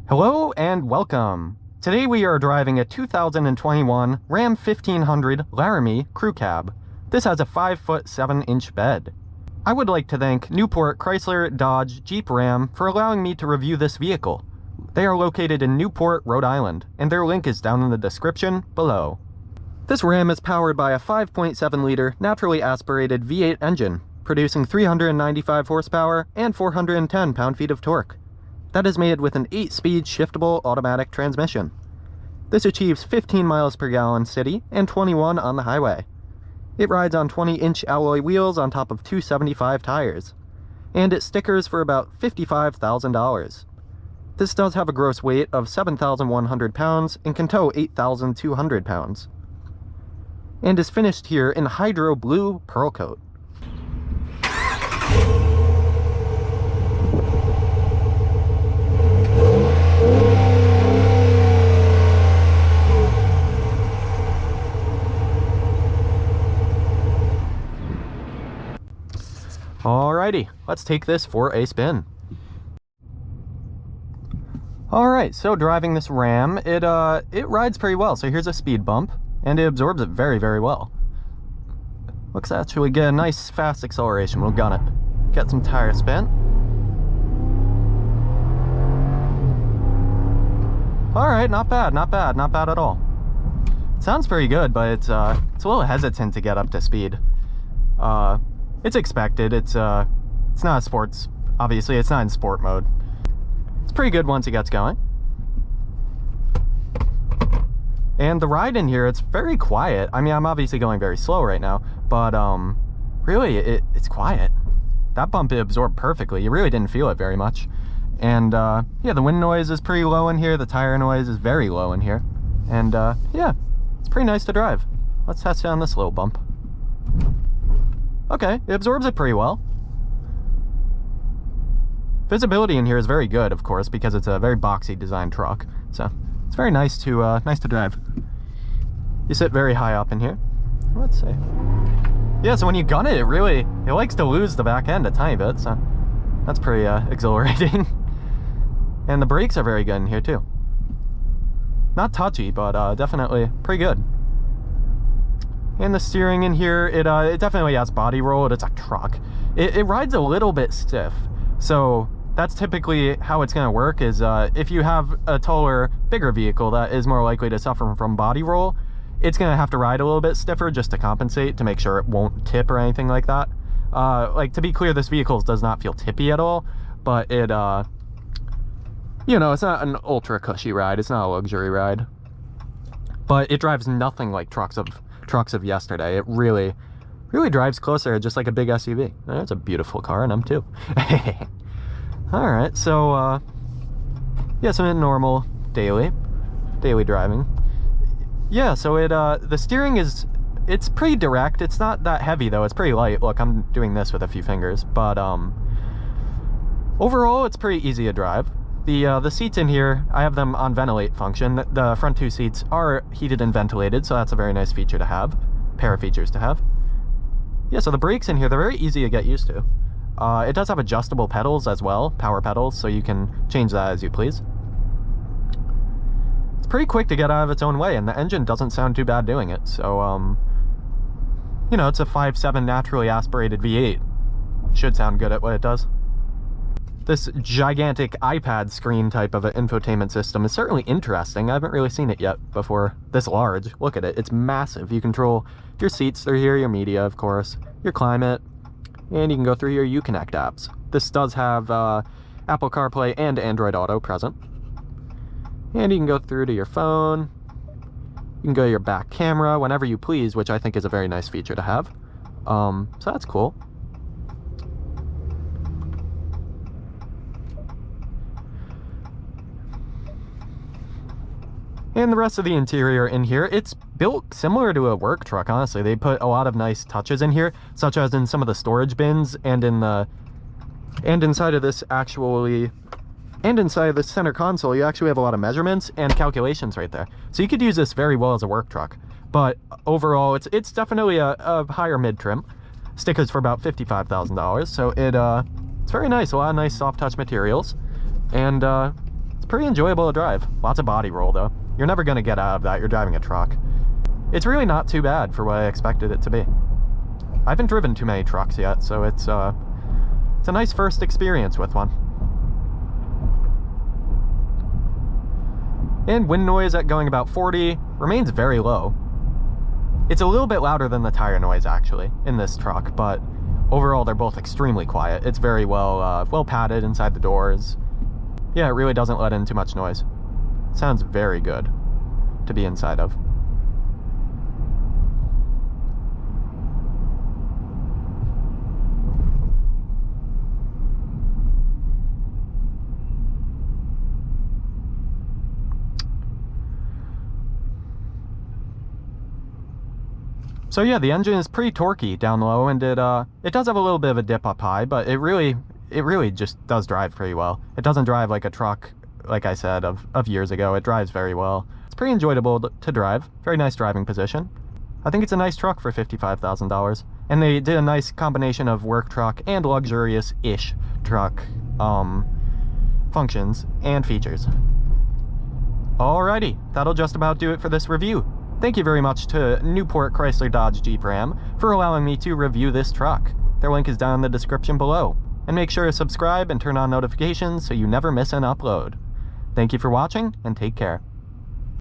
Hello and welcome. Today we are driving a 2021 Ram 1500 Laramie Crew Cab. This has a 5'7" 7" bed. I would like to thank Newport Chrysler Dodge Jeep Ram for allowing me to review this vehicle. They are located in Newport, Rhode Island, and their link is down in the description below. This Ram is powered by a 5.7 liter naturally aspirated V8 engine, producing 395 horsepower and 410 pound-feet of torque. That is made with an 8-speed shiftable automatic transmission. This achieves 15 miles per gallon city and 21 on the highway. It rides on 20-inch alloy wheels on top of 275 tires, and it stickers for about $55,000. This does have a gross weight of 7,100 pounds and can tow 8,200 pounds, and is finished here in Hydro Blue Pearl Coat. Alrighty, let's take this for a spin. Alright, so driving this Ram, it rides pretty well. So here's a speed bump, and it absorbs it very, very well. Looks to actually get a nice fast acceleration. We'll gun it. Get some tire spin. Alright, not bad, not bad, not bad at all. Sounds pretty good, but it's a little hesitant to get up to speed. It's expected. It's not a sports, obviously it's not in sport mode. It's pretty good once it gets going. And the ride in here, it's very quiet. I mean, I'm obviously going very slow right now, but really it's quiet. That bump it absorbed perfectly. You really didn't feel it very much. And yeah, the wind noise is pretty low in here. The tire noise is very low in here. And yeah, it's pretty nice to drive. Let's test it on this little bump. Okay, it absorbs it pretty well. Visibility in here is very good, of course, because it's a very boxy designed truck. So it's very nice to drive. You sit very high up in here. Let's see. Yeah, so when you gun it, it likes to lose the back end a tiny bit, so that's pretty exhilarating. And the brakes are very good in here too. Not touchy, but definitely pretty good. And the steering in here, it definitely has body roll. It's a truck. It rides a little bit stiff. So that's typically how it's going to work is if you have a taller, bigger vehicle that is more likely to suffer from body roll, it's going to have to ride a little bit stiffer just to compensate, to make sure it won't tip or anything like that. Like, to be clear, this vehicle does not feel tippy at all, but it, you know, it's not an ultra cushy ride. It's not a luxury ride. But it drives nothing like trucks of yesterday. It really drives closer, just like a big SUV. It's a beautiful car, and I'm too. All right, so yeah, some normal daily driving. Yeah, so the steering it's pretty direct. It's not that heavy though. It's pretty light. Look, I'm doing this with a few fingers, but overall it's pretty easy to drive. The seats in here, I have them on ventilate function. The front two seats are heated and ventilated, so that's a very nice feature to have. Pair of features to have. Yeah, so the brakes in here, they're very easy to get used to. It does have adjustable pedals as well, power pedals, so you can change that as you please. It's pretty quick to get out of its own way, and the engine doesn't sound too bad doing it. So, you know, it's a 5.7 naturally aspirated V8. Should sound good at what it does. This gigantic iPad screen type of an infotainment system is certainly interesting. I haven't really seen it yet before this large. Look at it. It's massive. You control your seats through here, your media, of course, your climate, and you can go through your Uconnect apps. This does have Apple CarPlay and Android Auto present. And you can go through to your phone. You can go to your back camera whenever you please, which I think is a very nice feature to have. So that's cool. And the rest of the interior in here, it's built similar to a work truck, honestly. They put a lot of nice touches in here, such as in some of the storage bins and inside of this center console, you actually have a lot of measurements and calculations right there. So you could use this very well as a work truck. But overall, it's definitely a higher mid-trim. Stickers for about $55,000. So it's very nice, a lot of nice soft touch materials. And It's pretty enjoyable to drive. Lots of body roll though. You're never gonna get out of that. You're driving a truck. It's really not too bad for what I expected it to be. I haven't driven too many trucks yet, so it's a nice first experience with one. And wind noise at going about 40 remains very low. It's a little bit louder than the tire noise actually in this truck, but overall they're both extremely quiet. It's very well padded inside the doors. Yeah, it really doesn't let in too much noise. Sounds very good to be inside of. So yeah, the engine is pretty torquey down low, and it does have a little bit of a dip up high, but it really just does drive pretty well. It doesn't drive like a truck, like I said, of years ago. It drives very well. It's pretty enjoyable to drive. Very nice driving position. I think it's a nice truck for $55,000. And they did a nice combination of work truck and luxurious-ish truck functions and features. Alrighty, that'll just about do it for this review. Thank you very much to Newport Chrysler Dodge Jeep Ram for allowing me to review this truck. Their link is down in the description below. And make sure to subscribe and turn on notifications so you never miss an upload. Thank you for watching, and take care.